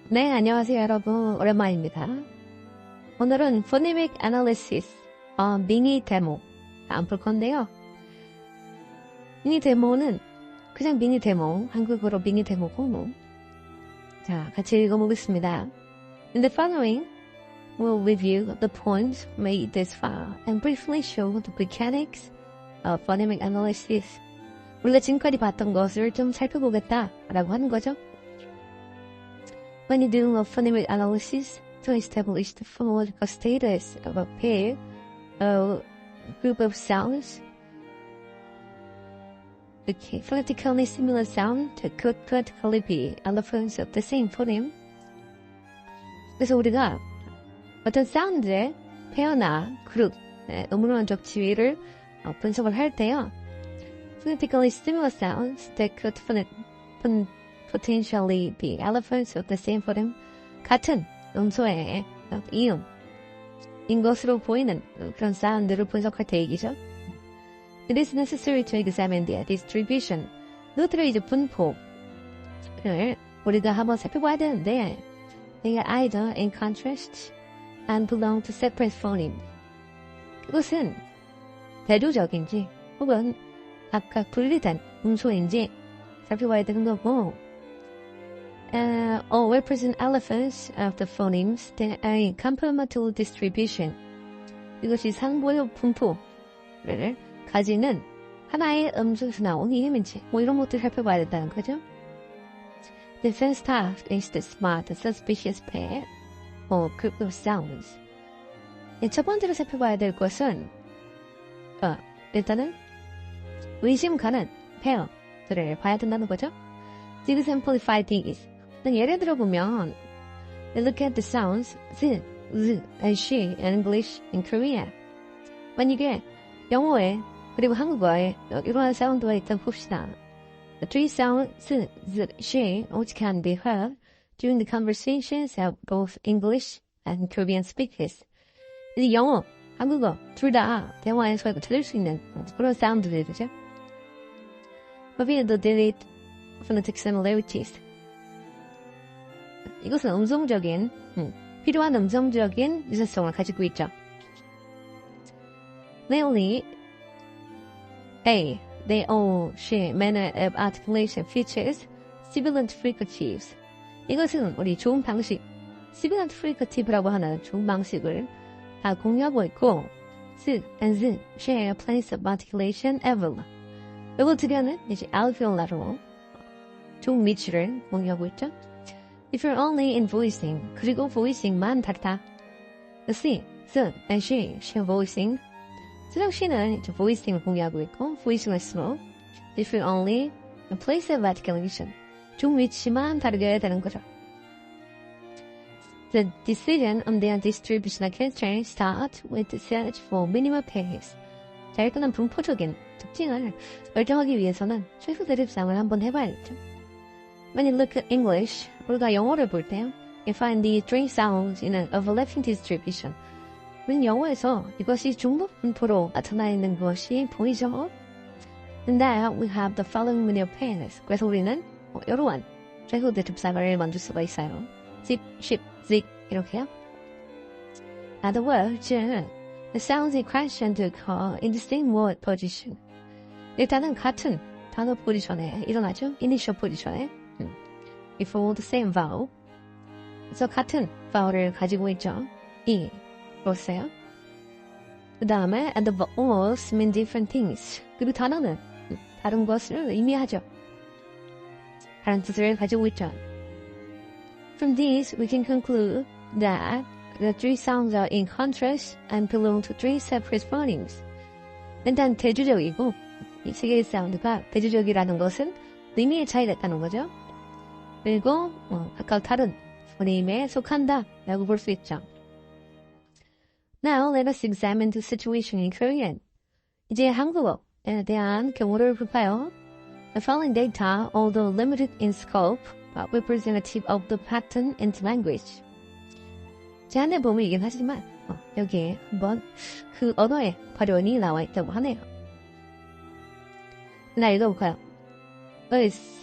네, 안녕하세요, 여러분. 오랜만입니다. 오늘은 Phonemic Analysis, 미니 데모 안 볼 건데요. 미니 데모는 그냥 미니 데모, 한국어로 미니 데모고, 자, 같이 읽어보겠습니다. In the following, we'll review the points made this far and briefly show the mechanics of phonemic analysis. 우리가 지금까지 봤던 것을 좀 살펴보겠다라고 하는 거죠. When you do a phonemic analysis to establish the phonological status of a pair or group of sounds, okay, phonetically similar sound could practically be allophones of the same phoneme. 그래서 우리가 어떤 사운드의 페어나 그룹, 음론적 지위를 분석을 할 때요. Phonetically similar sounds that could potentially be allophones of the same phoneme. 같은 음소의 이음인 것으로 보이는 그런 사운드를 분석할 때 얘기죠. It is necessary to examine their distribution. 그것들의 이제 분포를 우리가 한번 살펴봐야 되는데, they are either in contrast and belong to separate phonemes. 그것은 대조적인지 혹은 각각 분리된 음소인지 살펴봐야 되는 거고, or represent allophones of the phonemes that are in complementary distribution. 이것이 상보의 분포를 가지는 하나의 음소에서 나온 이음인지 이런 것들 살펴봐야 된다는 거죠. The first task is to spot the suspicious pair or group of sounds. 첫 번째로 살펴봐야 될 것은 일단은 의심 가는 페어들을 봐야 된다는 거죠. To exemplify these, 예를 들어 보면 look at the sounds z, and she in English and Korea. 만약에 영어에 그리고 한국어에 이러한 사운드가 있다고 봅시다. The three sounds z, she, which can be heard during the conversations of both English and Korean speakers. 이제 영어, 한국어 둘 다 대화에서 들을 수 있는 그런 사운드들이죠. Reveal the delete phonetic similarities. 이것은 음성적인, 필요한 음성적인 유사성을 가지고 있죠. Namely, A. They all share manner of articulation features, sibilant fricatives. 이것은 우리 좋은 방식, sibilant fricative라고 하는 좋은 방식을 다 공유하고 있고, S and Z share a place of articulation eval. 이거 두 개는 이제 alveolar로 좋은 위치를 공유하고 있죠. If you're only in voicing, 그리고 voicing만 다르다. C, S, and she share voicing. S랑 she는 이제 voicing을 공유하고 있고, voiceless로. If you're only a place of articulation, 좋은 위치만 다르게 되는 거죠. The decision on their distributional constraint starts with the search for minimal pairs. 자, 일단은 분포적인 특징을 결정하기 위해서는 최소 대립상을 한번 해봐야겠죠. When you look at English, 우리가 영어를 볼 때요, you find the three sounds in an overlapping distribution. 우린 영어에서 이것이 중복 분포로 나타나 있는 것이 보이죠? And now we have the following minimal pairs. 그래서 우리는 이러한 최소 대립상을 만들 수가 있어요. zip, ship, zig 이렇게요. In other words, the sounds in question to occur in the same word position. 일단은 같은 단어 포지션에 일어나죠. initial 포지션에 before the same vowel. 그래서 같은 vowel을 가지고 있죠. 이 보세요. 그 다음에 and the vowels mean different things. 그리고 단어는 다른 것을 의미하죠. 다른 뜻을 가지고 있죠. From this, we can conclude that the three sounds are in contrast and belong to three separate phonemes. 일단 대조적이고 이 세 개의 사운드가 대조적이라는 것은 의미의 차이가 있다는 거죠. 그리고 각각 다른 포네임에 속한다라고 볼 수 있죠. Now let us examine the situation in Korean. 이제 한국어에 대한 경우를 볼까요? The following data, although limited in scope, are representative of the pattern in the language. 제안해 보이긴 하지만 여기에 한번 그 언어의 발현이 나와 있다고 하네요. 나 읽어볼까요?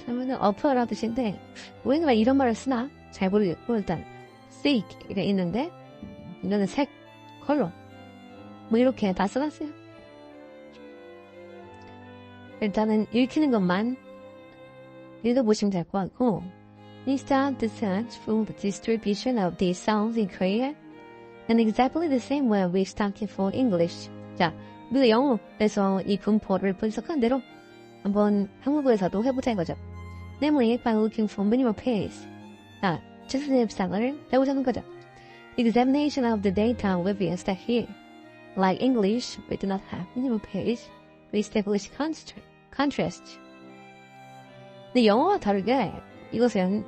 하면은 어퍼라는 뜻인데 우리가 이런 말을 쓰나? 잘 모르겠고 일단 seek가 있는데 이거는 색, 컬러 뭐 이렇게 다 써놨어요. 일단은 읽히는 것만 읽어보시면 될 것 같고 Start the search for the distribution of these sounds in Korea in exactly the same way we started for English. 자, 우리가 영어에서 이 분포를 분석한 대로 한번 한국어에서도 해보자 이거죠. Namely, by looking for minimal pairs. 자, 최소의 입상을 해보자는 거죠. Examination of the data reveals that here, like English, we do not have minimal pairs. We establish contrast. 근데 영어와 다르게 이것은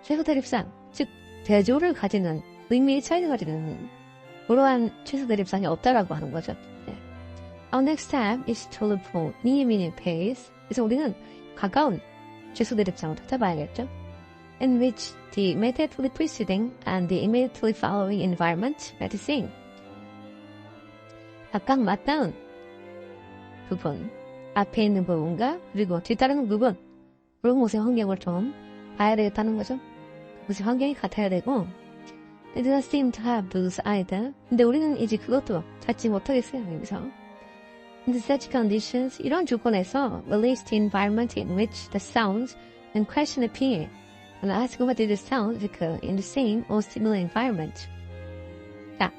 최소 대립상, 즉 대조를 가지는 의미의 차이를 가지는 그러한 최소 대립상이 없다라고 하는 거죠. 네. Our next step is to look for near meaning pairs. 그래서 우리는 가까운 최소 대립상을 찾아봐야겠죠. In which the immediately preceding and the immediately following environment are the same. 각각 맞닿은 부분, 앞에 있는 부분과 그리고 뒤따르는 부분, 그런 곳의 환경을 좀 봐야 되겠다는 거죠. 그곳의 환경이 같아야 되고 It does not seem to have those either. 근데 우리는 이제 그것도 찾지 못하겠어요, 여기서. In such conditions, 이런 조건에서 release the environment in which the sounds in question appear. And ask whether the sounds occur in the same or similar environment. 자,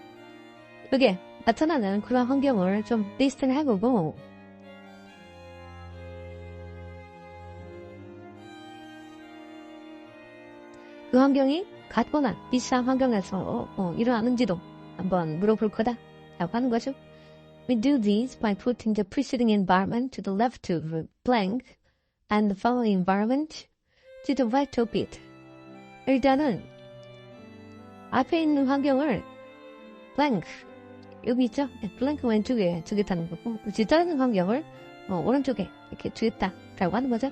여기에 나타나는 그런 환경을 좀 리스트를 해보고 그 환경이 같거나 비슷한 환경에서 일어나는지도 한번 물어볼 거다 라고 하는 거죠. We do this by putting the preceding environment to the left of blank and the following environment to the right of it. 일단은 앞에 있는 환경을 blank 여기 있죠? blank 왼쪽에 두겠다는 거고 뒤따르는 환경을 오른쪽에 이렇게 두겠다라고 하는 거죠.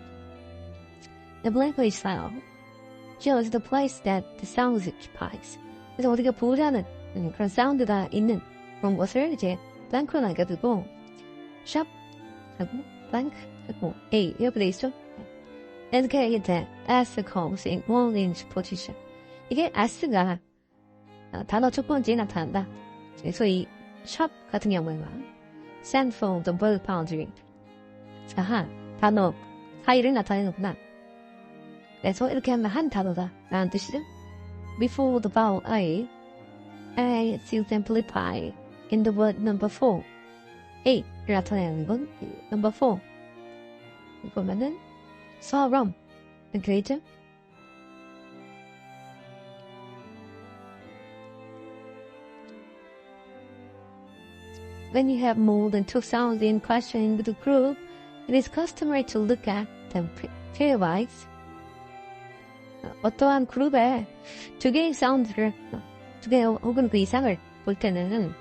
The blank style shows the place that the sound occupies. 그래서 우리가 보자는 그런 사운드가 있는 그런 것을 이제 blank로 남겨두고 shop 하고 blank 하고 A 이렇게 돼 있죠. 이렇게 이제 S comes in one inch position. 이게 S가 단어 첫 번째에 나타난다. 그래서 이 shop 같은 경우에는 stand for the word boundary. 자, 단어 사이를 나타내는구나. 그래서 이렇게 하면 한 단어다 라는 뜻이죠. Before the vowel A is exemplified in the word number 4. A를 나타내는 건 number 4. 보면은 사람 이렇게 있죠. When you have more than two sounds in question in the group, it is customary to look at them pairwise. 어떠한 그룹에 두 개의 사운드를 두 개 혹은 그 이상을 볼 때는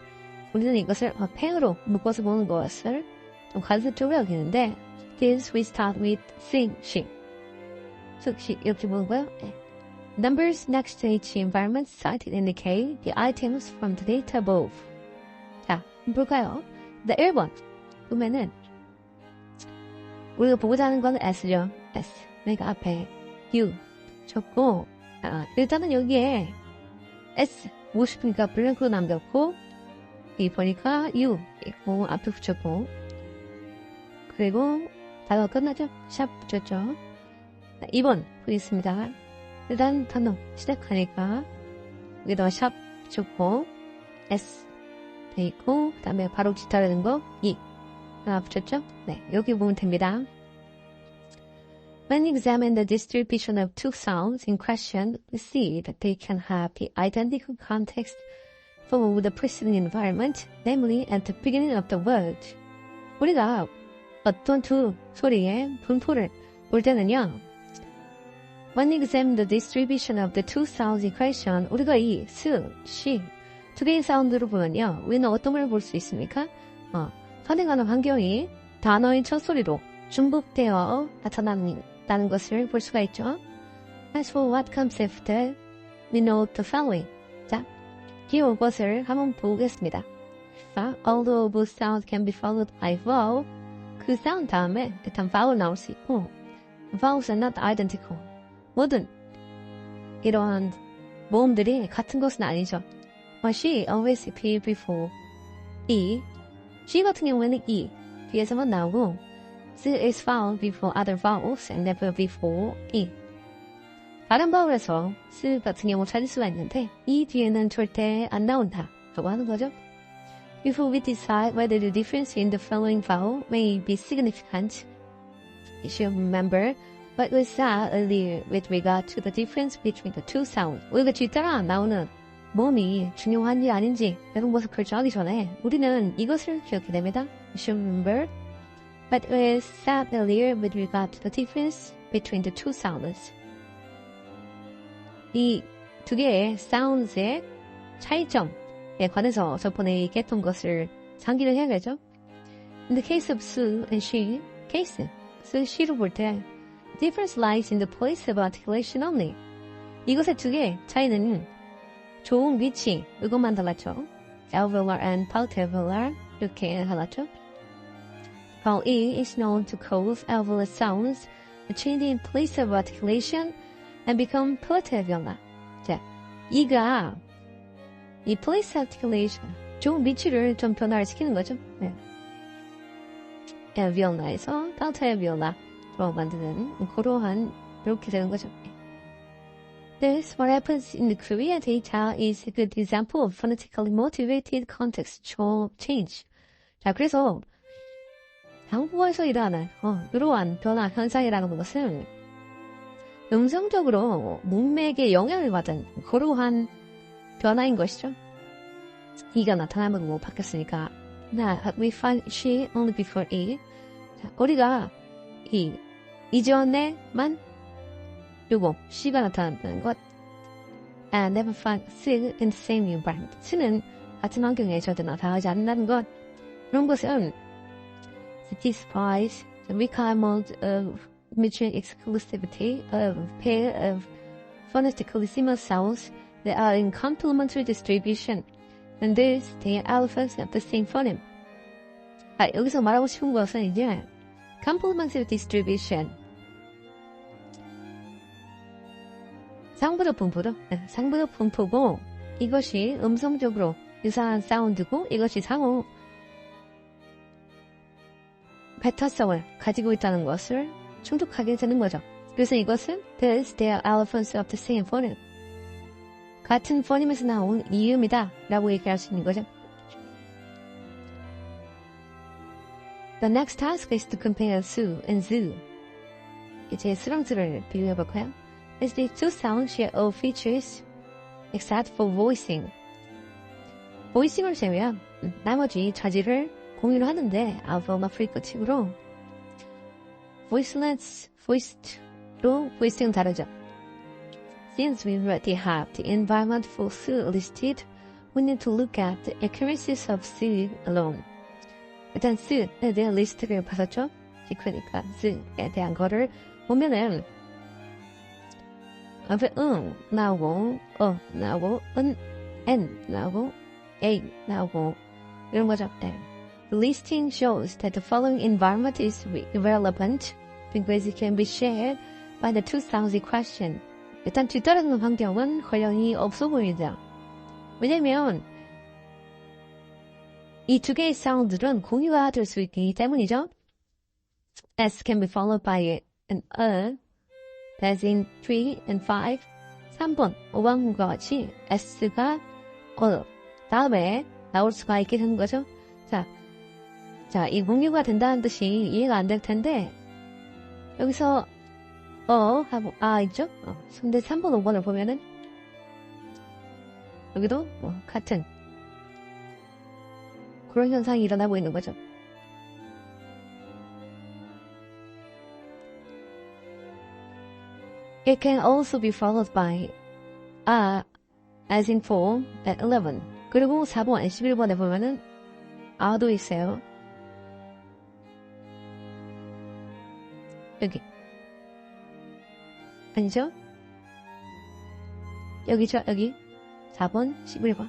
우리는 이것을 페어로 묶어서 보는 것을 좀 관습적으로 여기는데 This we start with sing, she. 즉시 이렇게 보는 거예요. 네. Numbers next to each environment cited indicate the items from the data above. 자, 볼까요? The 1번 보면은 우리가 보고자 하는 건 S죠. S. 그러니까 앞에 U 쳤고 일단은 여기에 S 50이니까 블랭크로 남겼고 이 보니까 U 있고 앞에 붙였고 그리고 단어 끝나죠? 샵 붙였죠? 2번 보겠습니다. 일단 단어 시작하니까 여기다가 샵 붙였고 S 돼 있고 그 다음에 바로 뒤따르는 거 E 하나 붙였죠? 네, 여기 보면 됩니다. When you examine the distribution of two sounds in question, we see that they can have the identical context for the preceding environment, namely at the beginning of the word. 우리가 어떤 두 소리의 분포를 볼 때는요. When you examine the distribution of the two sounds in question, 우리가 이 스, 시 두 개의 사운드를 보면요. 우리는 어떤 걸 볼 수 있습니까? 선행하는 환경이 단어의 첫 소리로 중복되어 나타난다는 것을 볼 수가 있죠. As for what comes after, we note the following. 자, 뒤에 것을 한번 보겠습니다. Although both sounds can be followed by vowel, 그 sound 다음에 일단 vowel 나올 수 있고, vowels are not identical. 모든 이러한 모음들이 같은 것은 아니죠. she always appear before E. she 같은 경우에는 E 뒤에서만 나오고 s is found before other vowels and never before E. 다른 바울에서 s 같은 경우 찾을 수가 있는데 E 뒤에는 절대 안 나온다 라고 하는 거죠. Before we decide whether the difference in the following vowel may be significant, you should remember what was said earlier with regard to the difference between the two sounds. 우리가 뒤따라 나오는 모음이 중요한지 아닌지 이런 것을 결정하기 전에 우리는 이것을 기억해야 됩니다. You should remember what was said earlier with regard to the difference between the two sounds. 이 두 개의 sounds의 차이점에 관해서 저번에 얘기했던 것을 상기를 해야겠죠. In the case of Sue and she, case, Sue, she로 볼 때 difference lies in the place of articulation only. 이것의 두 개의 차이는 좋은 위치, 이것만 달랐죠. alveolar and palatalar 이렇게 달랐죠. While E is known to cause alveolar sounds, change in place of articulation and become palatalar. 자, E가 이 place articulation, 좋은 위치를 좀 변화를 시키는 거죠. 네. alveolar에서 palatalar로 만드는 그러한 이렇게 되는 거죠. This, what happens in the Korea data is a good example of phonetically motivated contextual change. 자, 그래서 한국어에서 일어나는 이러한 변화 현상이라는 것은 음성적으로 문맥에 영향을 받은 그러한 변화인 것이죠. 이가 나타나면 뭐 바뀌었으니까. Now, we find she only before E. 자, 우리가 이전에만 요거 she가 나타난다는 것. And never find S in the same environment. S는 같은 환경에 절대 나타나지 않는다는 것. 이런 것은 satisfies the requirement of mutual exclusivity of pair of phonetically similar sounds that are in complementary distribution, and thus they are alphabets of the same phoneme. 여기서 말하고 싶은 것은 이제 complementary distribution. 상부적 분포죠. 상부적 분포고 이것이 음성적으로 유사한 사운드고 이것이 상호 배타성을 가지고 있다는 것을 충족하게 되는 거죠. 그래서 이것은 thus they are alphabets of the same phoneme. 같은 포넴에서 나온 이음이다 라고 얘기할 수 있는 거죠. The next task is to compare Sue and Zoo. 이제 수랑수를 비교해볼까요? As the two sounds share all features except for voicing. voicing을 제외한 나머지 자질을 공유를 하는데 alveolar free 끝으로 voiceless, voiced로 voicing은 다르죠. Since we already have the environment for Sue listed, we need to look at the accuracies of Sue alone. 일단 Sue에 대한 리스트를 봤었죠? 그러니까 Sue에 대한 거를 보면은 앞에 나오고 나오고 n 나오고 a 나오고 이런 거죠. 네. The listing shows that the following environment is irrelevant because it can be shared by the two sounds in question. 일단 뒤따르는 환경은 관련이 없어 보이죠. 왜냐면 이 두 개의 사운드들은 공유가 될 수 있기 때문이죠. S can be followed by an That's in 3 and 5. 3번, 5번과 같이 S가 다음에 나올 수가 있게 되는 거죠. 자, 이 공유가 된다는 뜻이 이해가 안 될 텐데, 여기서 하고 있죠? 근데 3번, 5번을 보면은, 여기도 같은 그런 현상이 일어나고 있는 거죠. It can also be followed by as in 4 at 11. 그리고 4번, 11번에 보면은 도 있어요. 여기. 아니죠? 여기죠, 여기. 4번, 11번.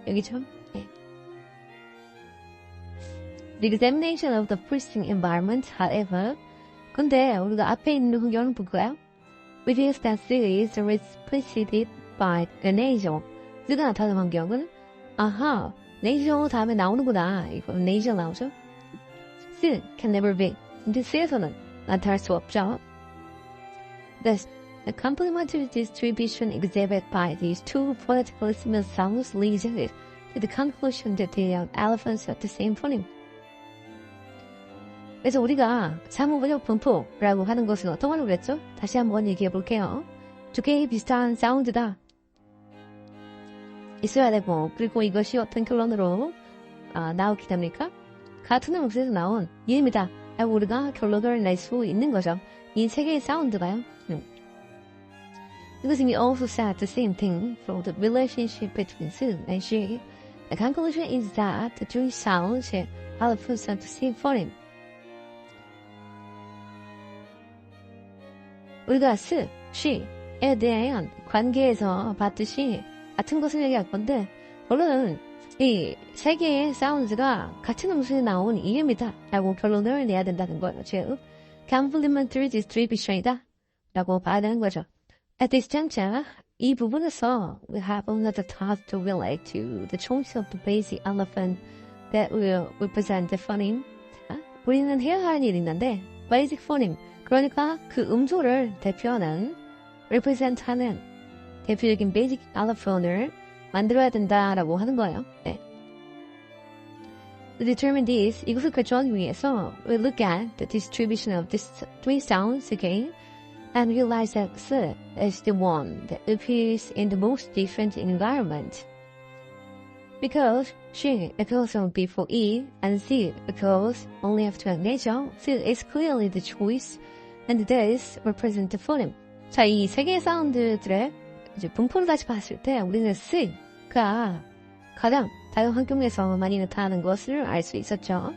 여기죠? 네. The examination of the preceding environment, however, 근데 우리가 앞에 있는 환경은 볼까요? reveals that is preceded by a nasal. 쓰가 나타나는 환경은 아하, nasal 다음에 나오는구나. 이거 nasal 나오죠? 쓰 can never be. 근데 쓰에서는 나타날 수 없죠. Thus, the complementary distribution exhibited by these two phonetically similar sounds leads to the conclusion that they are elephants of the same phoneme. 그래서 우리가 사무번역 분포라고 하는 것은 어떤 걸 그랬죠? 다시 한번 얘기해 볼게요. 두 개의 비슷한 사운드다. 있어야 되고, 그리고 이것이 어떤 결론으로 나오게 됩니까? 같은 음색에서 나온 이음이다 라고 우리가 결론을 낼 수 있는 거죠. 이 세 개의 사운드가요. Because we also said the same thing for the relationship between Sue and she. The conclusion is that the two sounds are elephants of the same phoneme. 우리가 스, she에 대한 관계에서 봤듯이 같은 것을 얘기할 건데 결론은 이 세 개의 사운드가 같은 음수에 나온 이음이다 라고 결론을 내야 된다는 거예요. 즉, complementary distribution이다 라고 봐야 되는 거죠. At this juncture, 이 부분에서 we have another task to relate to the choice of the basic elephant that will represent the phoneme. 우리는 해야 할 일이 있는데 basic phoneme, 그러니까 그 음소를 대표하는 represent 하는 대표적인 basic allophon을 만들어야 된다라고 하는 거예요. 네. To determine this, 이것을 결정하기 위해서 we look at the distribution of these three sounds again and realize that S is the one that appears in the most different environment. Because she occurs before E and Z occurs only after a nasal, S is clearly the choice and this represents the phoneme. 자, 이 세 개의 사운드들의 이제 분포를 다시 봤을 때 우리는 S가 가장 다른 환경에서 많이 나타나는 것을 알 수 있었죠.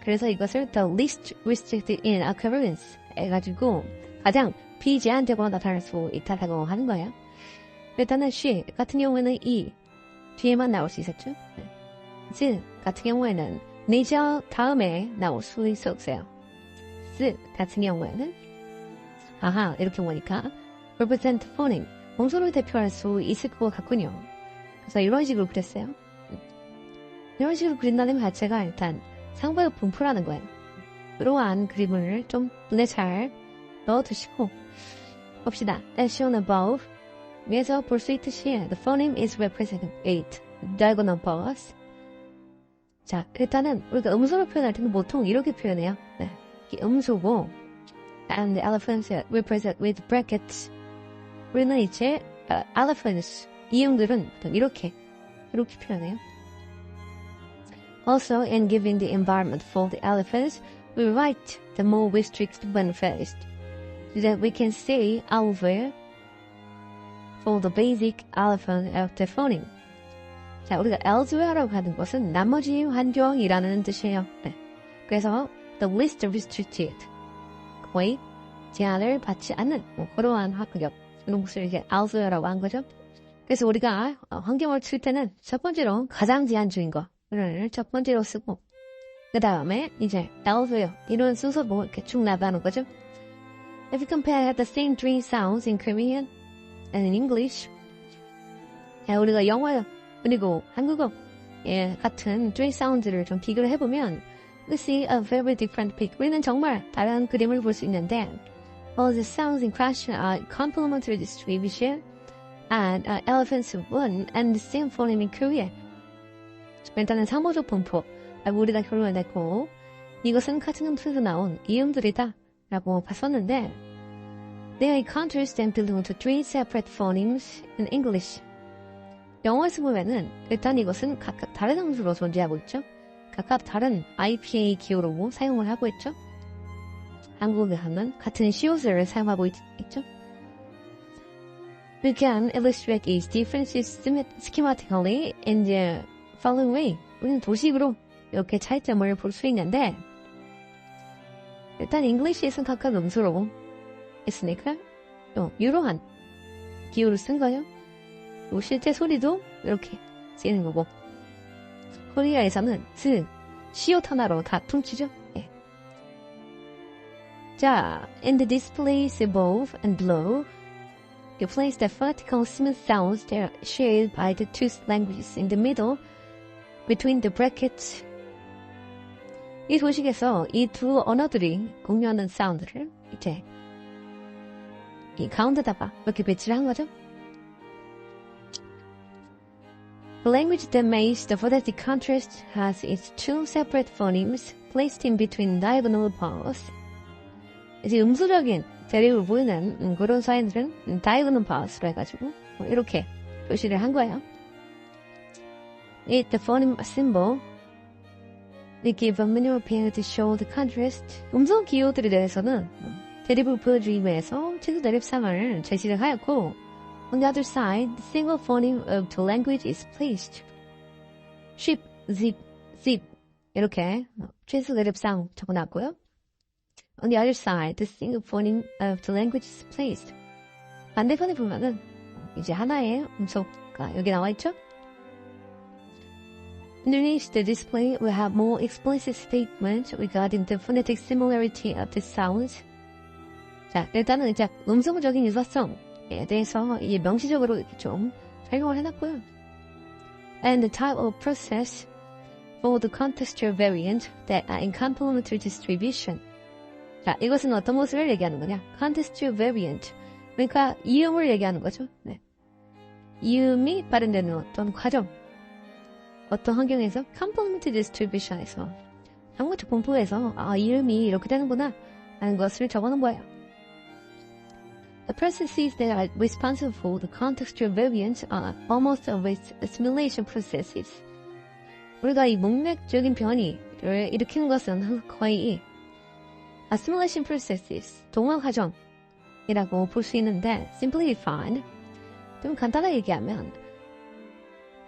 그래서 이것을 the least restricted in occurrence 해가지고 가장 비제한적으로 나타날 수 있다고 하는 거예요. 일단은 she 같은 경우에는 E 뒤에만 나올 수 있었죠. Z 같은 경우에는 nasal 다음에 나올 수 있었어요. S 같은 경우에는 아하 이렇게 보니까 represent phoneme 음소를 대표할 수 있을 것 같군요. 그래서 이런 식으로 그렸어요. 이런 식으로 그린다는 것 자체가 일단 상부의 분포라는 거예요. 그러한 그림을 좀 눈에 잘 넣어두시고 봅시다. As shown above, 위에서 볼 수 있듯이 the phoneme is represented 8 diagonal bars. 자, 일단은 우리가 음소로 표현할 때는 보통 이렇게 표현해요. 네, 이게 음소고 and the elephants represent with brackets. 우리는 이제 elephants 이음들은 이렇게 표현해요. Also, in giving the environment for the elephants, we write the more restricted one first, so that we can say elsewhere for the basic elephant of the phoneme. 자, 우리가 elsewhere라고 하는 것은 나머지 환경이라는 뜻이에요. 네. 그래서 the least restricted, 거의 제한을 받지 않는 그러한 환경, 이런 것을 이제 elsewhere라고 한 거죠. 그래서 우리가 환경을 칠 때는 첫 번째로 가장 제한적인 거를 첫 번째로 쓰고 그 다음에 이제 elsewhere 이런 순서로 이렇게 쭉 나가는 거죠. If you compare the same three sounds in Korean and in English, 우리가 영어 그리고 한국어 같은 three sounds를 좀 비교를 해보면 we see a very different picture. 우리는 정말 다른 그림을 볼 수 있는데 all the sounds in question are complementary distribution and elephants one and the same phoneme in Korea. 일단은 상호적 분포 우리가 결론을 냈고 이것은 같은 음소에서 나온 이음들이다 라고 봤었는데 they are contrast and belong to three separate phonemes in English. 영어에서 보면은 일단 이것은 각각 다른 음수로 존재하고 있죠. 각각 다른 IPA 기호로 사용을 하고 있죠. 한국에 하면 같은 시옷을 사용하고 있죠. We can illustrate these differences schematically in the following way. 우리는 도식으로 이렇게 차이점을 볼 수 있는데 일단 잉글리시에서는 각각 음수로 있으니까 이러한 기호를 쓴 거예요. 실제 소리도 이렇게 쓰이는 거고 코리아에서는 시옷 하나로 다 퉁치죠. 예. 자, in the displays above and below, you place the vertical smooth sounds that are shared by the two languages in the middle, between the brackets. 이 도식에서 이 두 언어들이 공유하는 사운드를 이제 이 가운데다가 이렇게 배치를 한 거죠. The language that makes the phonetic contrast has its two separate phonemes placed in between diagonal bars. 이제 음수적인 대립을 보이는 그런 사인들은 diagonal bars로 해가지고 이렇게 표시를 한 거예요. It the phoneme symbol we give a minimal pair to show the contrast. 음성 기호들에 대해서는 대립을 보여주기 위해서 최소 대립상을 제시를 하였고, on the other side, the single phoneme of the language is placed. ship, zip, zip 이렇게 최소 대립상 적어놨고요. On the other side, the single phoneme of the language is placed. 반대편에 보면은 이제 하나의 음소가 여기 나와 있죠? Underneath the display, we have more explicit statements regarding the phonetic similarity of the sounds. 자, 일단은 이제 음성적인 유사성에 대해서 이제 명시적으로 이렇게 좀 설명을 해놨고요. And the type of process for the contextual variant that are in complementary distribution. 자, 이것은 어떤 모습을 얘기하는 거냐? contextual variant. 그러니까 이음을 얘기하는 거죠. 네. 이음이 발현되는 어떤 과정. 어떤 환경에서 complementary distribution에서 한국어 공부에서 이음이 이렇게 되는구나 하는 것을 적어놓은 거예요. The processes that are responsible for the contextual variance are almost always assimilation processes. 우리가 이 문맥적인 변이를 일으키는 것은 거의 assimilation processes, 동화 과정이라고 볼 수 있는데, simplified, 좀 간단하게 얘기하면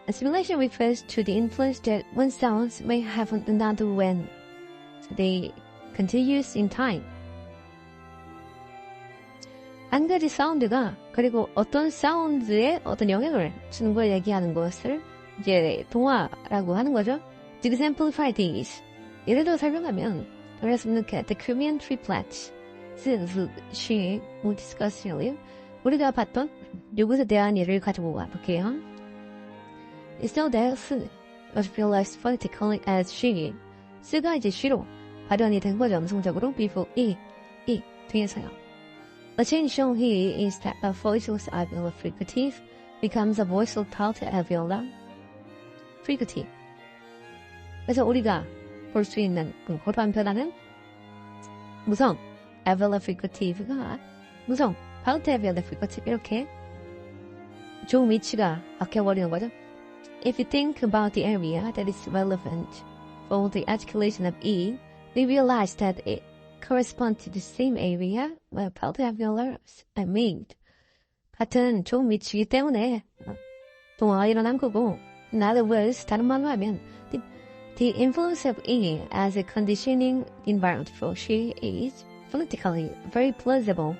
assimilation refers to the influence that one sound may have on another when they continues in time. 한 가지 사운드가 그리고 어떤 사운드에 어떤 영향을 주는 걸 얘기하는 것을 이제 동화라고 하는 거죠. To exemplify these, 예를 들어 설명하면, let's look at the Korean triplets. she will discuss earlier. 우리가 봤던 이것에 대한 예를 가지고 와볼게요. So there's was realized phonetically as she. 쓰가 이제 she로 발현이 된 거죠. 음성적으로 before 이 뒤에서요. The change shown here is that a voiceless alveolar fricative becomes a voiceless taut alveolar fricative. 그래서 우리가 볼 수 있는 그런 변화는 무성 alveolar fricative가 무성 taut alveolar fricative 이렇게 종 위치가 바뀌어버리는 거죠. If you think about the area that is relevant for the articulation of E, we realize that it corresponds to the same area where taut alveolars are made. 같은 종 위치이기 때문에 동화가 일어난 거고, in other words, 다른 말로 하면 the influence of E as a conditioning environment for she is phonetically very plausible.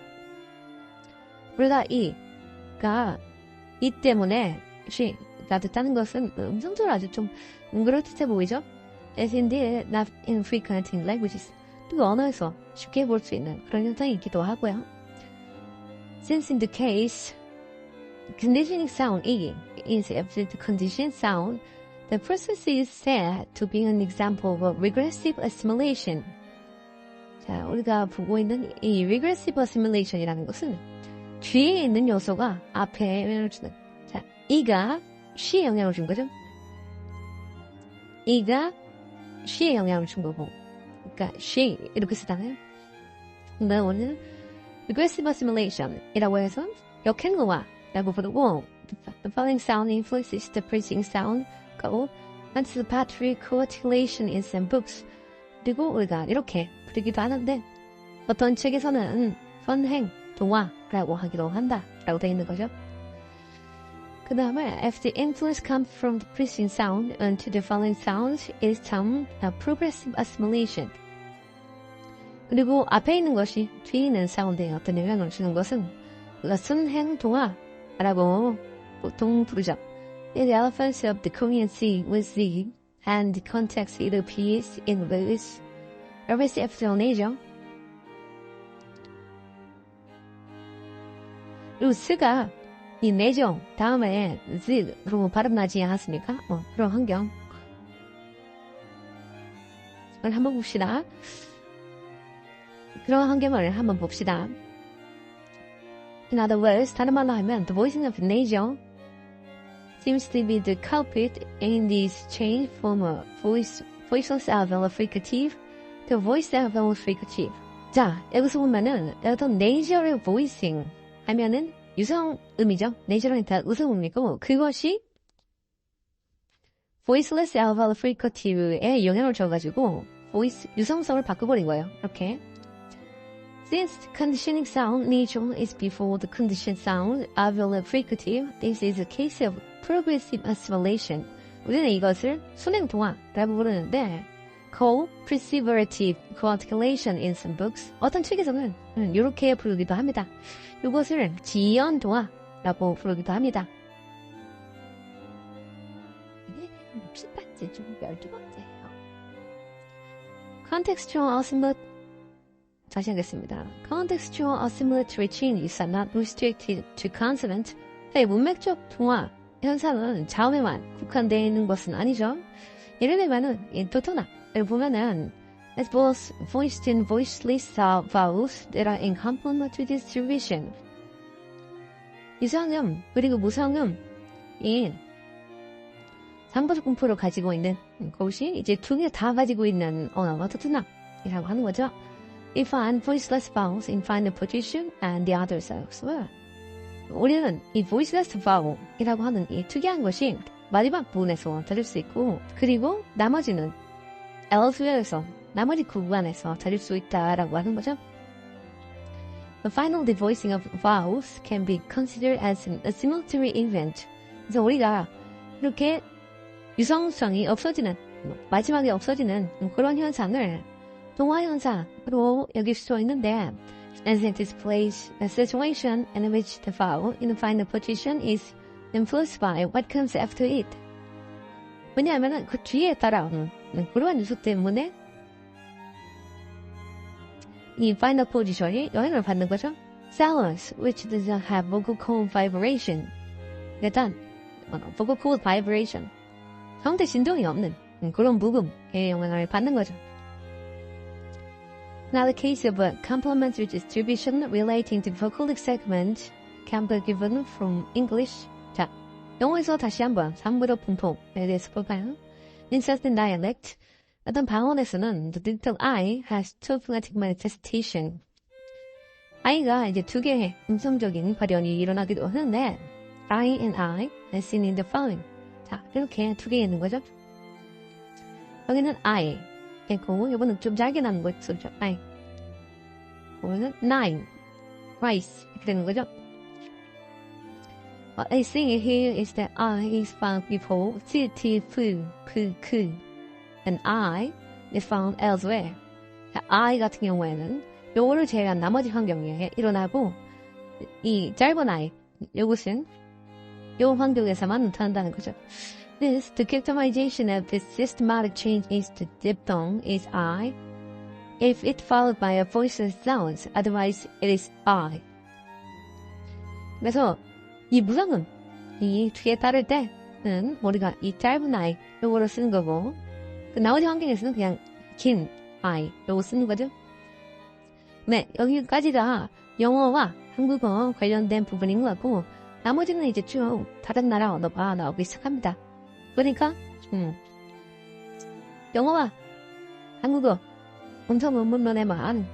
우리가 E가 이 때문에 she가 됐다는 것은 음성적으로 아주 좀 그럴듯해 보이죠? As indeed not infrequent in languages. 또 언어에서 쉽게 볼 수 있는 그런 현상이 있기도 하고요. Since in the case conditioning sound E is absolute conditioned sound, the process is said to be an example of regressive assimilation. 자, 우리가 보고 있는 이 regressive assimilation이라는 것은 뒤에 있는 요소가 앞에 영향을 주는. 자, E가 she에 영향을 준 거죠. E가 she에 영향을 준 거고. 그러니까 she 이렇게 쓰잖아요. 근데 오늘 regressive assimilation이라고 해서 역행노화라고 부르고, the following sound influences the preceding sound. 고 anticipatory co-articulation in some books. 그리고 우리가 이렇게 부르기도 하는데 어떤 책에서는 선행, 동화라고 하기도 한다라고 되어 있는 거죠. 그 다음에 if the influence comes from the preceding sound onto the following sounds, it is termed progressive assimilation. 그리고 앞에 있는 것이 뒤에 있는 사운드에 어떤 영향을 주는 것은 선행, 동화라고 보통 부르죠. The elephants of the Korean Sea with Z, and the context it appears in various explanation. 그리고 스가 이 내정 다음에 즈로 발음 나지 않았습니까? 그런 환경. 그걸 한번 봅시다. 그런 환경을 한번 봅시다. In other words, 다른 말로 하면 the voicing of nature seems to be the culprit in this change from a voiceless alveolar fricative to voiced alveolar fricative. 자, 여기서 보면은 어떤 nature의 voicing 하면은 유성음이죠. nature는 다 유성음이고 그것이 voiceless alveolar fricative에 영향을 줘가지고 유성성을 바꿔버린 거예요. 이렇게. Since the conditioning sound nature is before the conditioned sound alveolar fricative, this is a case of progressive assimilation. 우리는 이것을 순행동화라고 부르는데 co-perseverative co-articulation in some books. 어떤 책에서는 이렇게 부르기도 합니다. 이것을 지연동화라고 부르기도 합니다. 이게 10번째 중 12번째예요. Contextual assimilation 다시 하겠습니다. Contextual assimilatory changes are not restricted to consonant. 문맥적 동화 현상은 자음에만 국한되어 있는 것은 아니죠. 예를 들면은 이 토토나를 보면은 as both voiced and voiceless vowels that are in complementary distribution. 유성음 그리고 무성음이 상보적 분포를 가지고 있는 것이 이제 두 개 다 가지고 있는 언어가 토토나이라고 하는 거죠. If find voiceless vowels in final position and the others elsewhere. 우리는 이 voiceless vowel이라고 하는 이 특이한 것이 마지막 부분에서 들을 수 있고 그리고 나머지는 elsewhere에서 나머지 구간에서 들을 수 있다라고 하는 거죠. The final devoicing of vowels can be considered as an assimilatory event. 그래서 우리가 이렇게 유성성이 없어지는 마지막에 없어지는 그런 현상을 동화 현상으로 여길 수 있는데 as it displays a situation in which the vowel in the final position is influenced by what comes after it. 왜냐하면 그 뒤에 따라오는 그러한 요소 때문에 이 final position이 영향을 받는 거죠. Silence, which does not have vocal cord vibration. 일단 vocal cord vibration, 성대 진동이 없는 그런 부분에 영향을 받는 거죠. Now the case of a complementary distribution relating to vocalic segment can be given from English. 자, 영어에서 다시 한번 상부로 분포에 대해서 볼까요? In certain dialect, 어떤 방언에서는 the little I has two phonetic manifestation. I가 이제 두 개의 음성적인 발현이 일어나기도 하는데 I and I as seen in the following. 자, 이렇게 두 개 있는 거죠. 여기는 I. 있고, 이거는 좀 짧게 나는 거 있죠. I. 이거는 nine. rice. 이렇게 되는 거죠. What I see here is that I is found before city, fu, 그, and I is found elsewhere. I 같은 경우에는 요거를 제외한 나머지 환경에 일어나고, 이 짧은 I, 요것은 요 환경에서만 나타난다는 거죠. This, the characterization of this systematic change is the diphthong is I, if it followed by a voiceless sound, otherwise it is I. 그래서 이 무성음, 이 뒤에 따를 때는 우리가 이 짧은 I, 요거를 쓰는 거고, 그 나머지 환경에서는 그냥 긴 I, 요거 쓰는 거죠. 네, 여기까지 다 영어와 한국어 관련된 부분인 것 같고, 나머지는 이제 쭉 다른 나라 언어가 나오기 시작합니다. 그러니까 영어와 한국어 음성 문문론에만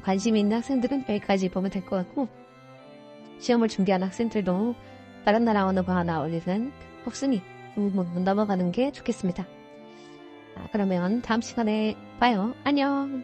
관심이 있는 학생들은 여기까지 보면 될 것 같고 시험을 준비하는 학생들도 다른 나라 언어가 나오는 복순이 넘어가는 게 좋겠습니다. 그러면 다음 시간에 봐요. 안녕.